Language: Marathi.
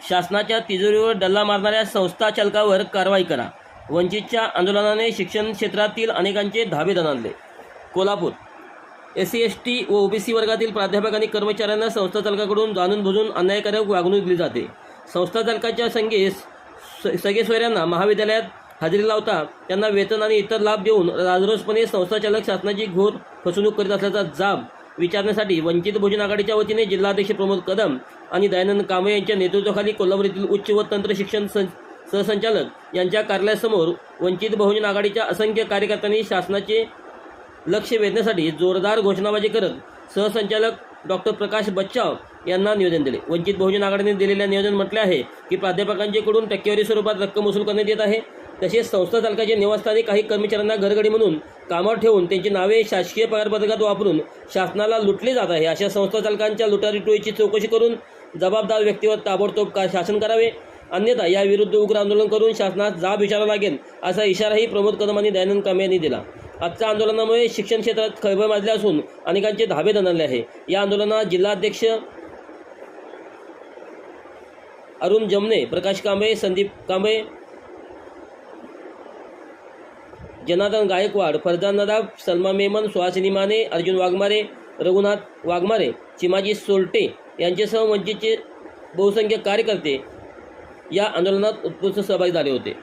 शासनाच्या तिजोरीवर डल्ला मारणाऱ्या संस्था चालकावर कारवाई करा. वंचितच्या आंदोलनाने शिक्षण क्षेत्रातील अनेकांचे धाबे दणाणले. कोल्हापूर. SC ST व OBC वर्गातील प्राध्यापक आणि कर्मचाऱ्यांना संस्था चालकाकडून जाणून बुजून अन्यायकारक वागणूक दिली जाते. संस्था चालकाच्या सगळे सोयऱ्यांना महाविद्यालयात हजेरी लावता त्यांना वेतन आणि इतर लाभ देऊन राजरोसपणे संस्था चालक शासनाची घोर फसवणूक करीत असल्याचा जाब विचारण्यासाठी वंचित बहुजन आघाडीच्या वतीने जिल्हाध्यक्ष प्रमोद कदम आणि दयानंद कांबळे यांच्या नेतृत्वाखाली कोल्हापूर येथील उच्च व तंत्र शिक्षण सहसंचालक यांच्या कार्यालयासमोर वंचित बहुजन आघाडीच्या असंख्य कार्यकर्त्यांनी शासनाचे लक्ष वेधण्यासाठी जोरदार घोषणाबाजी करत सहसंचालक डॉक्टर प्रकाश बच्चाव यांना निवेदन दिले. वंचित बहुजन आघाडीने दिलेल्या निवेदन म्हटले आहे की प्राध्यापकांच्याकडून टक्केवारी स्वरूपात रक्कम वसूल करण्यात येत आहे. तसेच संस्था चालकाचे निवासस्थानी काही कर्मचाऱ्यांना घरगडी म्हणून कामावर ठेवून त्यांची नावे शासकीय पगारपत्रकात वापरून शासनाला लुटले जात आहे. अशा संस्था चालकांच्या लुटारी टोळीची चौकशी करून जबाबदार व्यक्तीवर ताबडतोब शासन करावे, अन्यथा याविरुद्ध उग्र आंदोलन करून शासनास जाब विचारावा लागेल असा इशाराही प्रमोद कदम आणि दयानंद कांबळे यांनी दिला. आजच्या आंदोलनामुळे शिक्षण क्षेत्रात खळबळ माजली असून अनेकांचे धाबे दणाणले आहे. या आंदोलनात जिल्हाध्यक्ष अरुण जमने, प्रकाश कांबळे, संदीप कांबळे, जनार्दन गायकवाड, फरजान नदाब, सलमा मेमन, सुहासिनी माने, अर्जुन वाघमारे, रघुनाथ वाघमारे, चिमाजी सोल्टे यांच्यासह वंचितचे बहुसंख्य कार्यकर्ते या आंदोलनात उत्स्फूर्त सहभागी झाले होते.